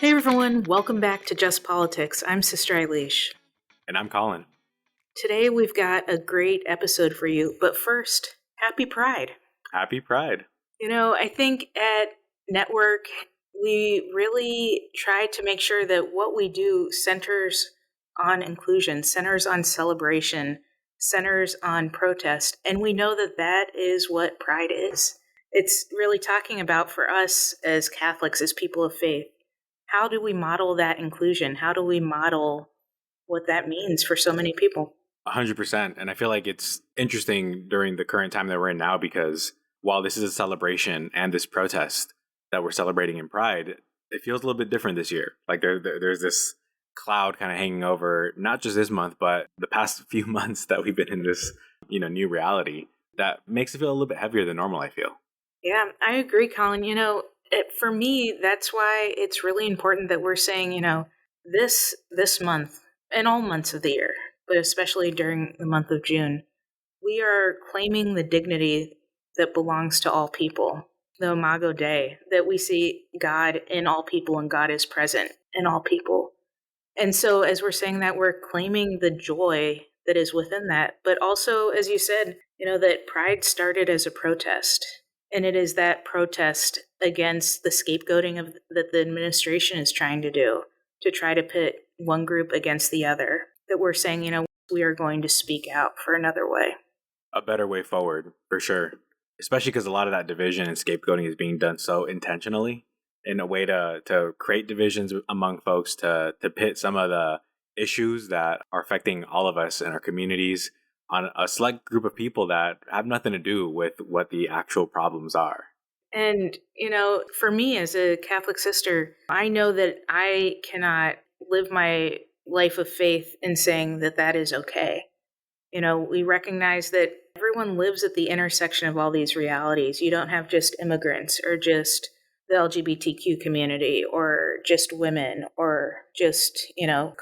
Hey everyone, welcome back to Just Politics. I'm Sister Eilish. And I'm Colin. Today we've got a great episode for you, but first, happy Pride. Happy Pride. I think at Network, we really try to make sure that what we do centers on inclusion, centers on celebration, centers on protest, and we know that that is what Pride is. It's really talking about, for us as Catholics, as people of faith, how do we model that inclusion? How do we model what that means for so many people? 100%. And I feel like it's interesting during the current time that we're in now because while this is a celebration and this protest that we're celebrating in Pride, it feels a little bit different this year. Like there's this cloud kind of hanging over not just this month, but the past few months that we've been in this, new reality that makes it feel a little bit heavier than normal, I feel. Yeah, I agree, Colin. For me, that's why it's really important that we're saying, this month and all months of the year, but especially during the month of June, we are claiming the dignity that belongs to all people. The Imago Dei, that we see God in all people and God is present in all people. And so as we're saying that, we're claiming the joy that is within that. But also, as you said, that Pride started as a protest. And it is that protest against the scapegoating that the administration is trying to do, to try to pit one group against the other, that we're saying, we are going to speak out for another way. A better way forward, for sure. Especially because a lot of that division and scapegoating is being done so intentionally in a way to create divisions among folks, to pit some of the issues that are affecting all of us in our communities on a select group of people that have nothing to do with what the actual problems are. And, for me as a Catholic sister, I know that I cannot live my life of faith in saying that that is okay. We recognize that everyone lives at the intersection of all these realities. You don't have just immigrants or just the LGBTQ community or just women or just,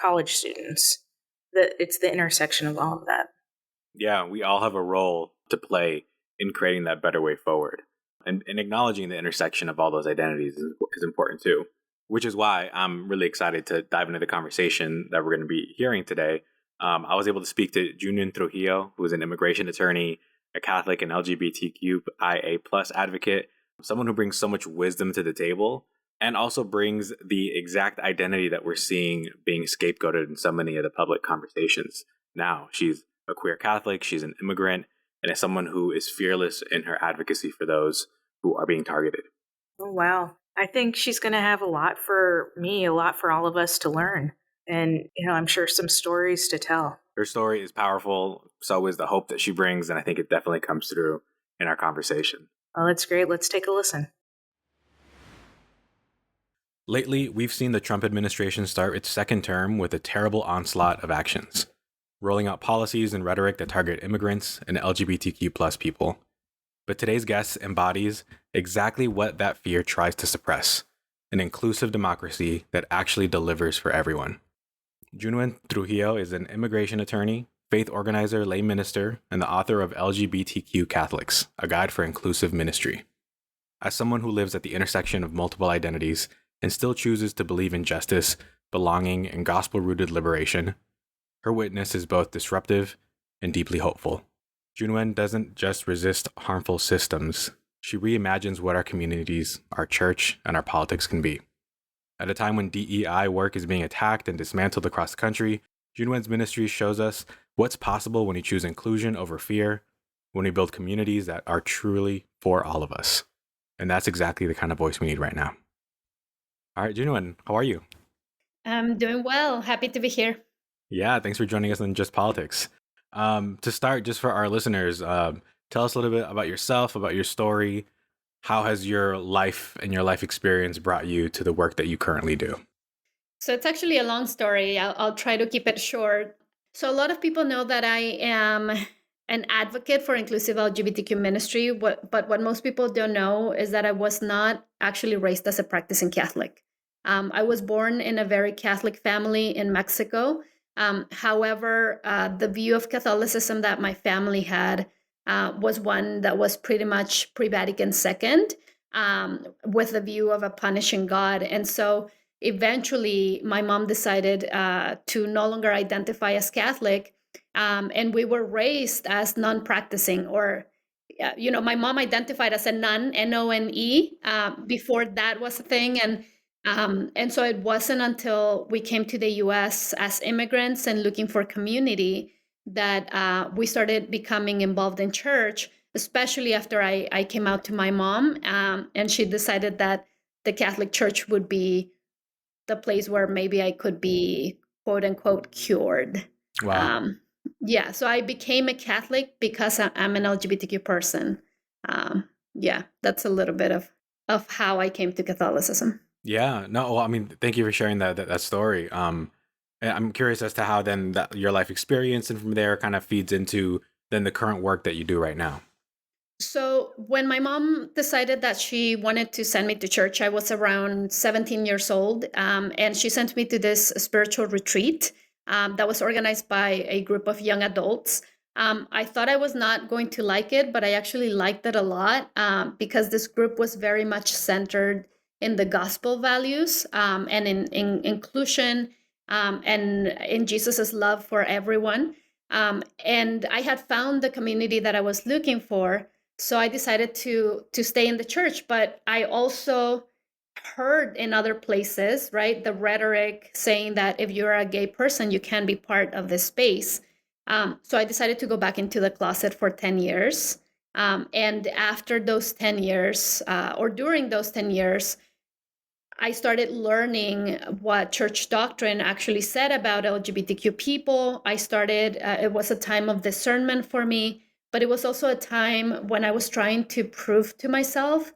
college students. It's the intersection of all of that. Yeah, we all have a role to play in creating that better way forward. And acknowledging the intersection of all those identities is important too, which is why I'm really excited to dive into the conversation that we're going to be hearing today. I was able to speak to Yunuen Trujillo, who is an immigration attorney, a Catholic and LGBTQIA+ advocate, someone who brings so much wisdom to the table and also brings the exact identity that we're seeing being scapegoated in so many of the public conversations now. She's a queer Catholic, she's an immigrant, and is someone who is fearless in her advocacy for those who are being targeted. Oh, wow. I think she's going to have a lot for me, a lot for all of us to learn. And, I'm sure some stories to tell. Her story is powerful. So is the hope that she brings. And I think it definitely comes through in our conversation. Oh, that's great. Let's take a listen. Lately, we've seen the Trump administration start its second term with a terrible onslaught of actions, rolling out policies and rhetoric that target immigrants and LGBTQ+ people. But today's guest embodies exactly what that fear tries to suppress: an inclusive democracy that actually delivers for everyone. Yunuen Trujillo is an immigration attorney, faith organizer, lay minister, and the author of LGBTQ Catholics, a guide for inclusive ministry. As someone who lives at the intersection of multiple identities and still chooses to believe in justice, belonging, and gospel-rooted liberation, her witness is both disruptive and deeply hopeful. Yunuen doesn't just resist harmful systems, she reimagines what our communities, our church, and our politics can be. At a time when DEI work is being attacked and dismantled across the country, Yunuen's ministry shows us what's possible when we choose inclusion over fear, when we build communities that are truly for all of us. And that's exactly the kind of voice we need right now. All right, Yunuen, how are you? I'm doing well. Happy to be here. Yeah, thanks for joining us on Just Politics. To start, just for our listeners, tell us a little bit about yourself, about your story. How has your life and your life experience brought you to the work that you currently do? So it's actually a long story. I'll try to keep it short. So a lot of people know that I am an advocate for inclusive LGBTQ ministry, but what most people don't know is that I was not actually raised as a practicing Catholic. I was born in a very Catholic family in Mexico. However, the view of Catholicism that my family had was one that was pretty much pre-Vatican II, with the view of a punishing God. And so eventually my mom decided to no longer identify as Catholic. And we were raised as non-practicing, or my mom identified as a nun, None, before that was a thing. And so it wasn't until we came to the US as immigrants and looking for community that we started becoming involved in church, especially after I came out to my mom, and she decided that the Catholic Church would be the place where maybe I could be, quote unquote, cured. Wow. Yeah, so I became a Catholic because I'm an LGBTQ person. Yeah, that's a little bit of how I came to Catholicism. Yeah. No, well, I mean, thank you for sharing that story. And I'm curious as to how then your life experience and from there kind of feeds into then the current work that you do right now. So when my mom decided that she wanted to send me to church, I was around 17 years old, and she sent me to this spiritual retreat that was organized by a group of young adults. I thought I was not going to like it, but I actually liked it a lot because this group was very much centered in the gospel values and in inclusion and in Jesus's love for everyone. And I had found the community that I was looking for. So I decided to stay in the church, but I also heard in other places, right, the rhetoric saying that if you're a gay person, you can be part of this space. So I decided to go back into the closet for 10 years. And after those 10 years, or during those 10 years, I started learning what church doctrine actually said about LGBTQ people. It was a time of discernment for me, but it was also a time when I was trying to prove to myself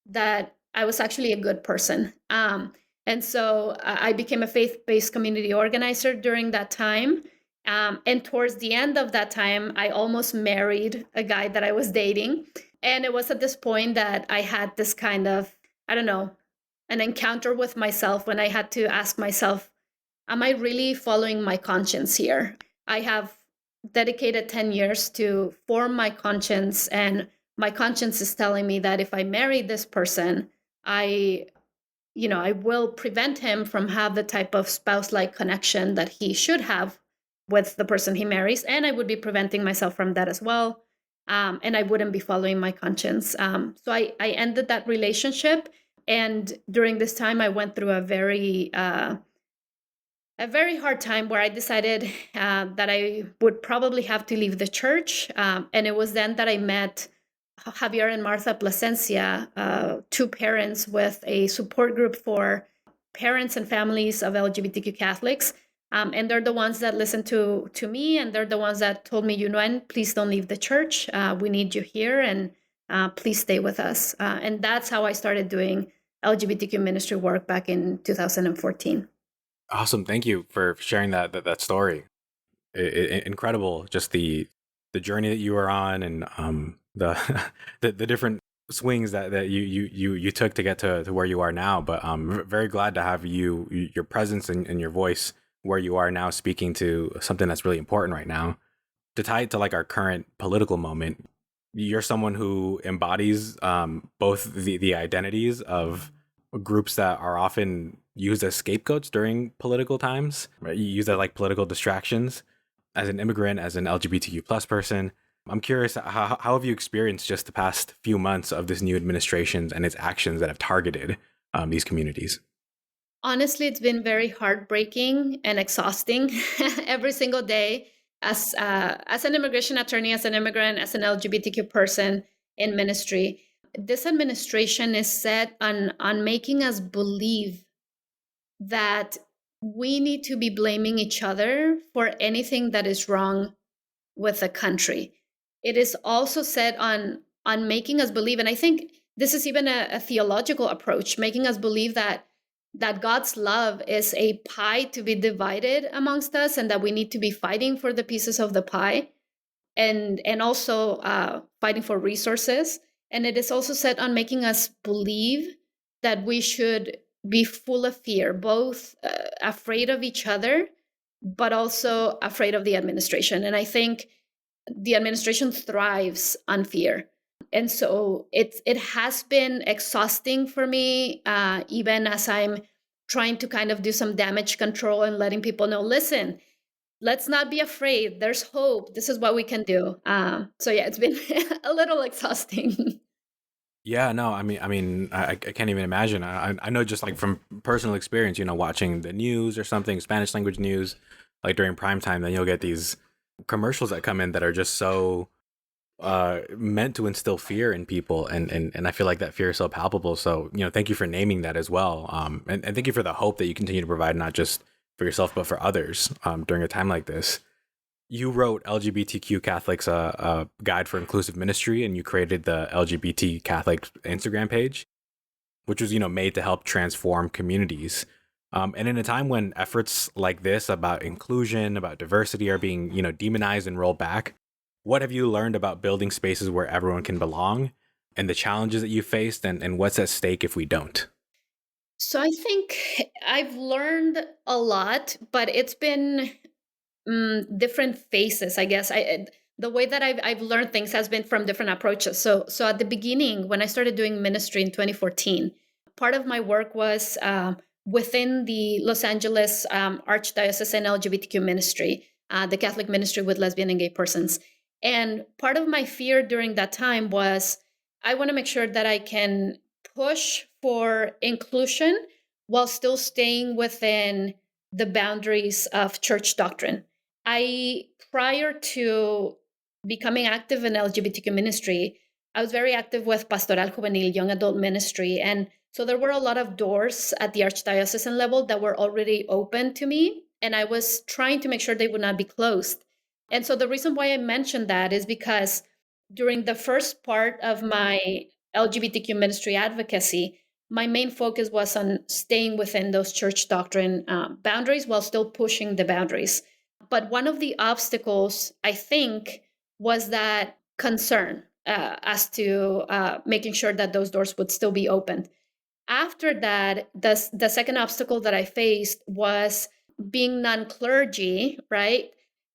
that I was actually a good person. And so I became a faith-based community organizer during that time. And towards the end of that time, I almost married a guy that I was dating. And it was at this point that I had this kind of, I don't know, an encounter with myself when I had to ask myself, am I really following my conscience here? I have dedicated 10 years to form my conscience, and my conscience is telling me that if I marry this person, I will prevent him from have the type of spouse-like connection that he should have with the person he marries, and I would be preventing myself from that as well. And I wouldn't be following my conscience. So I ended that relationship. And during this time, I went through a very hard time where I decided that I would probably have to leave the church. And it was then that I met Javier and Martha Plasencia, two parents with a support group for parents and families of LGBTQ Catholics. And they're the ones that listened to me, and they're the ones that told me, Yunuen, please don't leave the church. We need you here, and please stay with us. And that's how I started doing LGBTQ ministry work back in 2014. Awesome. Thank you for sharing that story. Incredible. Just the journey that you were on, and the the different swings that you took to get to where you are now. But I'm very glad to have your presence and your voice where you are now, speaking to something that's really important right now. To tie it to like our current political moment, you're someone who embodies both the identities of groups that are often used as scapegoats during political times, right? You use that like political distractions. As an immigrant, as an LGBTQ plus person, I'm curious, how have you experienced just the past few months of this new administration and its actions that have targeted these communities? Honestly, it's been very heartbreaking and exhausting every single day as an immigration attorney, as an immigrant, as an LGBTQ person in ministry. This administration is set on making us believe that we need to be blaming each other for anything that is wrong with the country. It is also set on making us believe, and I think this is even a theological approach, making us believe that God's love is a pie to be divided amongst us, and that we need to be fighting for the pieces of the pie, and also fighting for resources. And it is also set on making us believe that we should be full of fear, both afraid of each other, but also afraid of the administration. And I think the administration thrives on fear. And so it has been exhausting for me, even as I'm trying to kind of do some damage control and letting people know, listen, let's not be afraid. There's hope. This is what we can do. So yeah, it's been a little exhausting. Yeah, no, I can't even imagine. I know just like from personal experience, watching the news or something, Spanish language news, like during prime time, then you'll get these commercials that come in that are just so meant to instill fear in people, and I feel like that fear is so palpable. So thank you for naming that as well, and thank you for the hope that you continue to provide, not just for yourself but for others during a time like this. You wrote LGBTQ Catholics, a guide for inclusive ministry, and you created the LGBT Catholic Instagram page, which was made to help transform communities. And in a time when efforts like this about inclusion, about diversity are being demonized and rolled back, what have you learned about building spaces where everyone can belong, and the challenges that you faced, and what's at stake if we don't? So I think I've learned a lot, but it's been different phases, I guess. The way that I've learned things has been from different approaches. So at the beginning, when I started doing ministry in 2014, part of my work was within the Los Angeles Archdiocesan LGBTQ ministry, the Catholic ministry with lesbian and gay persons. And part of my fear during that time was I want to make sure that I can push for inclusion while still staying within the boundaries of church doctrine. Prior to becoming active in LGBTQ ministry, I was very active with Pastoral Juvenil, young adult ministry. And so there were a lot of doors at the archdiocesan level that were already open to me. And I was trying to make sure they would not be closed. And so the reason why I mentioned that is because during the first part of my LGBTQ ministry advocacy, my main focus was on staying within those church doctrine boundaries while still pushing the boundaries. But one of the obstacles, I think, was that concern as to making sure that those doors would still be opened. After that, the second obstacle that I faced was being non-clergy, right?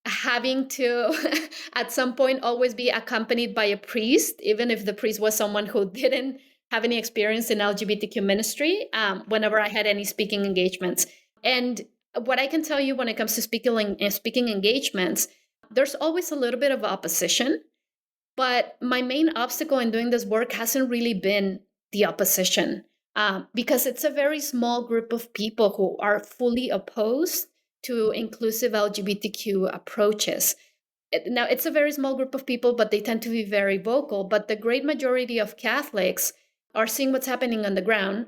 Having to, at some point, always be accompanied by a priest, even if the priest was someone who didn't have any experience in LGBTQ ministry, whenever I had any speaking engagements. And what I can tell you when it comes to speaking engagements, there's always a little bit of opposition. But my main obstacle in doing this work hasn't really been the opposition, because it's a very small group of people who are fully opposed to inclusive LGBTQ approaches. Now, it's a very small group of people, but they tend to be very vocal. But the great majority of Catholics are seeing what's happening on the ground,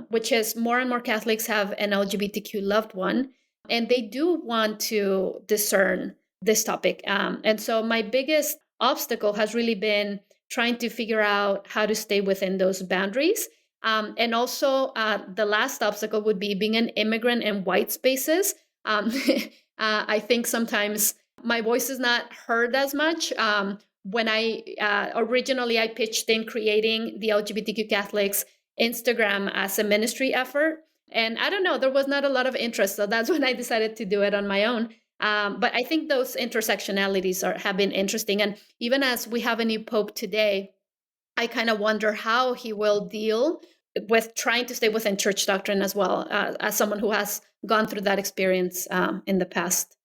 which is more and more Catholics have an LGBTQ loved one, and they do want to discern this topic. And so my biggest obstacle has really been trying to figure out how to stay within those boundaries. And also, the last obstacle would be being an immigrant in white spaces. I think sometimes my voice is not heard as much. When originally I pitched in creating the LGBTQ Catholics Instagram as a ministry effort. And I don't know, there was not a lot of interest. So that's when I decided to do it on my own. But I think those intersectionalities have been interesting. And even as we have a new pope today, I kind of wonder how he will deal with trying to stay within church doctrine as well, as someone who has gone through that experience in the past.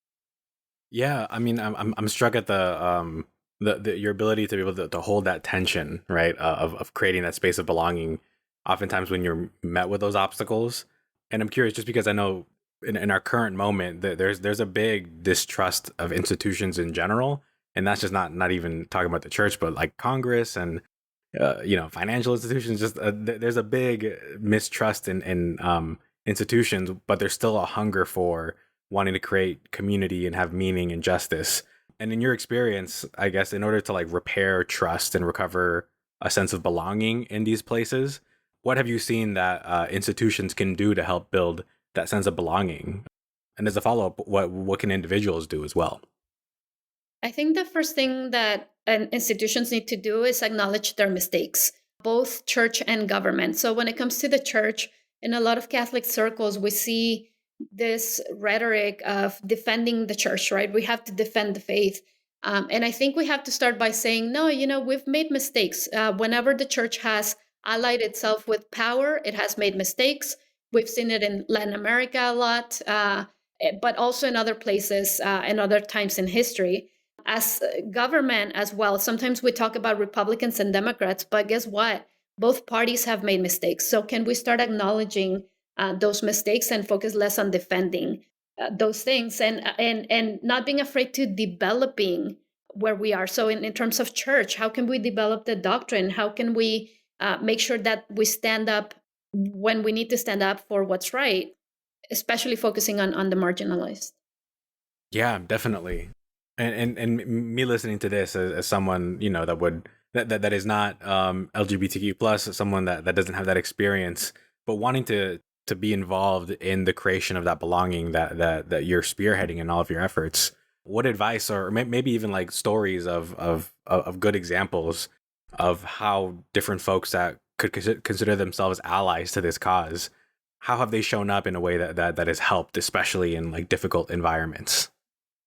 Yeah, I'm struck at the your ability to be able to hold that tension, right? Of creating that space of belonging, oftentimes when you're met with those obstacles. And I'm curious, just because I know in our current moment that there's a big distrust of institutions in general, and that's just not even talking about the church, but like Congress and financial institutions. Just there's a big mistrust in institutions, but there's still a hunger for wanting to create community and have meaning and justice. And in your experience, I guess, in order to like repair trust and recover a sense of belonging in these places, what have you seen that institutions can do to help build that sense of belonging? And as a follow-up, what can individuals do as well? I think the first thing that institutions need to do is acknowledge their mistakes, both church and government. So when it comes to the church, in a lot of Catholic circles, we see this rhetoric of defending the church, right? We have to defend the faith. And I think we have to start by saying, no, we've made mistakes. Whenever the church has allied itself with power, it has made mistakes. We've seen it in Latin America a lot, but also in other places and other times in history. As government as well, sometimes we talk about Republicans and Democrats, but guess what? Both parties have made mistakes. So can we start acknowledging those mistakes and focus less on defending those things and not being afraid to developing where we are? So in terms of church, how can we develop the doctrine? How can we make sure that we stand up when we need to stand up for what's right, especially focusing on the marginalized? Yeah, definitely. And me listening to this as someone, that is not LGBTQ plus, someone that doesn't have that experience, but wanting to be involved in the creation of that belonging that you're spearheading in all of your efforts. What advice, or maybe even like stories of good examples of how different folks that could consider themselves allies to this cause, how have they shown up in a way that has helped, especially in like difficult environments?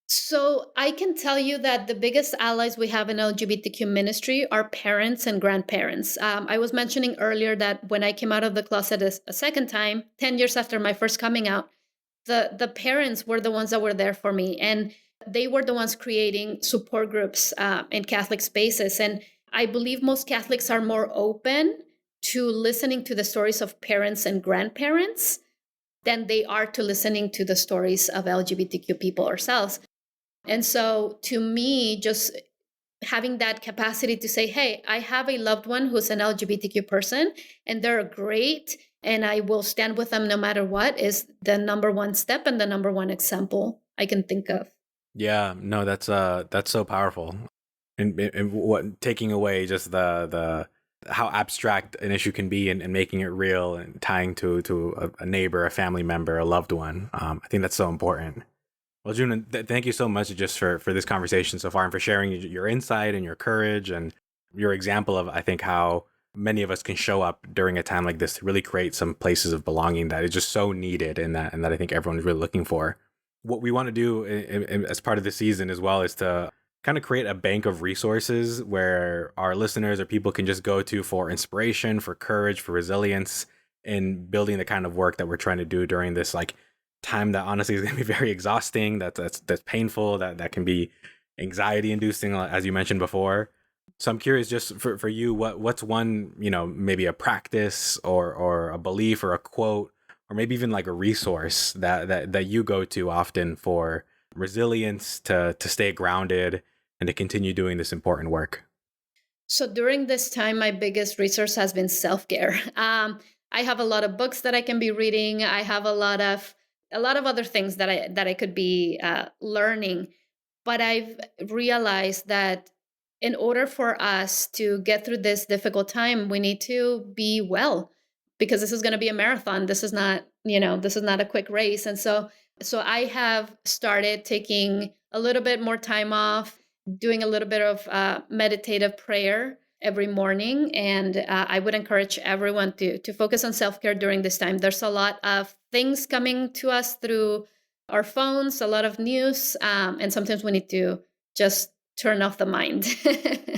So I can tell you that the biggest allies we have in LGBTQ ministry are parents and grandparents. I was mentioning earlier that when I came out of the closet a second time, 10 years after my first coming out, the parents were the ones that were there for me. And they were the ones creating support groups in Catholic spaces. And I believe most Catholics are more open to listening to the stories of parents and grandparents than they are to listening to the stories of LGBTQ people ourselves. And so to me, just having that capacity to say, hey, I have a loved one who's an LGBTQ person and they're great and I will stand with them no matter what, is the number one step and the number one example I can think of. Yeah, no, that's so powerful. And what, taking away just the how abstract an issue can be, and making it real and tying to a neighbor, a family member, a loved one. I think that's so important. Well, June, thank you so much just for this conversation so far, and for sharing your insight and your courage and your example of, I think, how many of us can show up during a time like this to really create some places of belonging that is just so needed, and that I think everyone's really looking for. What we want to do as part of the season as well is to kind of create a bank of resources where our listeners or people can just go to for inspiration, for courage, for resilience in building the kind of work that we're trying to do during this like time that honestly is going to be very exhausting, that's painful, that can be anxiety inducing, as you mentioned before. So I'm curious, just for you, what's one, maybe a practice or a belief or a quote, or maybe even like a resource that you go to often for resilience, to stay grounded and to continue doing this important work? So during this time, my biggest resource has been self-care. I have a lot of books that I can be reading. I have a lot of other things that I could be learning. But I've realized that in order for us to get through this difficult time, we need to be well, because this is going to be a marathon. This is not, this is not a quick race. And so I have started taking a little bit more time off, doing a little bit of meditative prayer every morning. And I would encourage everyone to focus on self-care during this time. There's a lot of things coming to us through our phones, a lot of news, and sometimes we need to just turn off the mind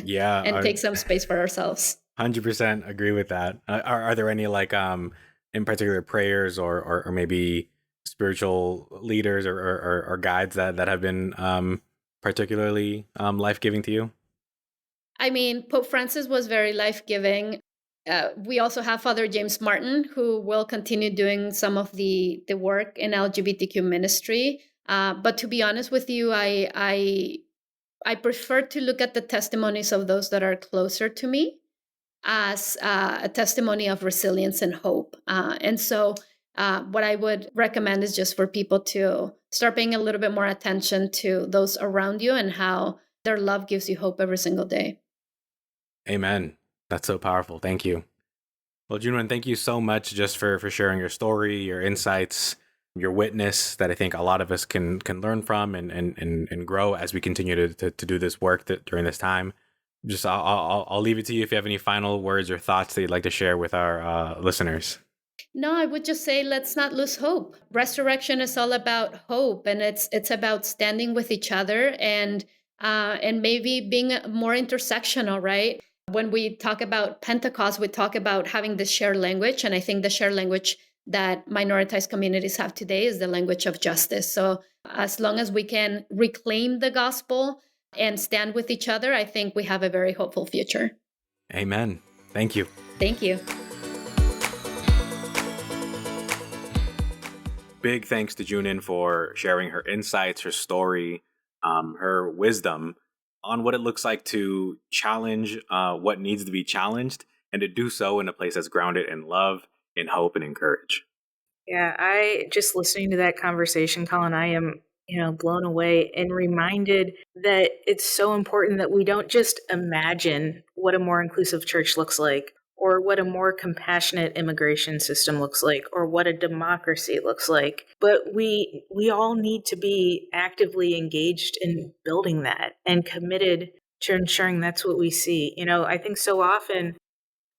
Yeah, and take some space for ourselves. 100% agree with that. Are there any like in particular prayers or maybe spiritual leaders or guides that have been particularly life-giving to you? I mean, Pope Francis was very life-giving. We also have Father James Martin, who will continue doing some of the work in LGBTQ ministry. But to be honest with you, I prefer to look at the testimonies of those that are closer to me as a testimony of resilience and hope. And so what I would recommend is just for people to start paying a little bit more attention to those around you and how their love gives you hope every single day. Amen. That's so powerful. Thank you. Well, Junwen, thank you so much just for sharing your story, your insights, your witness that I think a lot of us can learn from and grow as we continue to do this work during this time. Just I'll leave it to you if you have any final words or thoughts that you'd like to share with our listeners. No, I would just say let's not lose hope. Resurrection is all about hope, and it's about standing with each other and maybe being more intersectional, right? When we talk about Pentecost, we talk about having this shared language, and I think the shared language that minoritized communities have today is the language of justice. So as long as we can reclaim the gospel and stand with each other, I think we have a very hopeful future. Amen. Thank you. Thank you. Big thanks to Yunuen for sharing her insights, her story, her wisdom on what it looks like to challenge what needs to be challenged, and to do so in a place that's grounded in love, in hope, and in courage. Yeah, I just listening to that conversation, Colin, I am, blown away and reminded that it's so important that we don't just imagine what a more inclusive church looks like, or what a more compassionate immigration system looks like, or what a democracy looks like. But we all need to be actively engaged in building that and committed to ensuring that's what we see. I think so often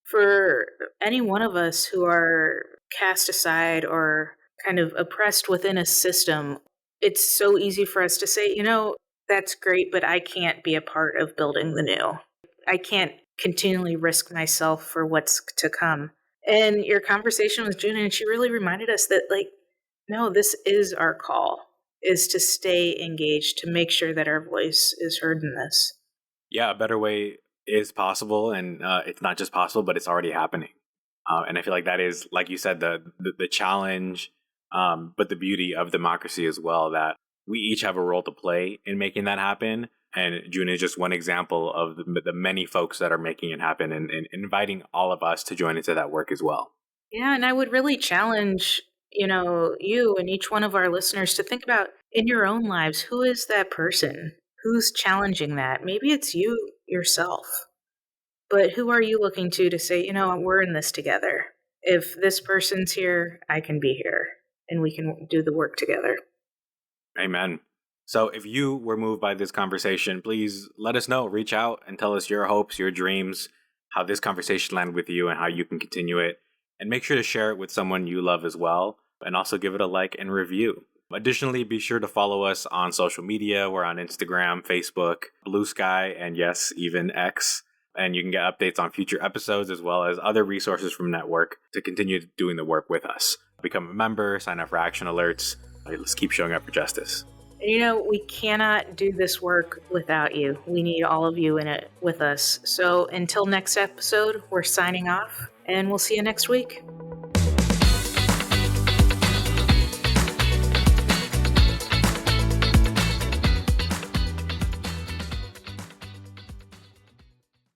for any one of us who are cast aside or kind of oppressed within a system, it's so easy for us to say, that's great, but I can't be a part of building the new. I can't continually risk myself for what's to come. And your conversation with June, and she really reminded us that, no, this is our call, is to stay engaged, to make sure that our voice is heard in this. Yeah, a better way is possible, and it's not just possible, but it's already happening. And I feel like that is, like you said, the challenge, but the beauty of democracy as well, that we each have a role to play in making that happen. And June is just one example of the many folks that are making it happen, and inviting all of us to join into that work as well. Yeah, and I would really challenge, you and each one of our listeners to think about in your own lives, who is that person? Who's challenging that? Maybe it's you yourself. But who are you looking to say, we're in this together. If this person's here, I can be here, and we can do the work together. Amen. So if you were moved by this conversation, please let us know. Reach out and tell us your hopes, your dreams, how this conversation landed with you, and how you can continue it. And make sure to share it with someone you love as well. And also give it a like and review. Additionally, be sure to follow us on social media. We're on Instagram, Facebook, Blue Sky, and yes, even X. And you can get updates on future episodes as well as other resources from Network to continue doing the work with us. Become a member, sign up for action alerts. Let's keep showing up for justice. We cannot do this work without you. We need all of you in it with us. So until next episode, we're signing off, and we'll see you next week.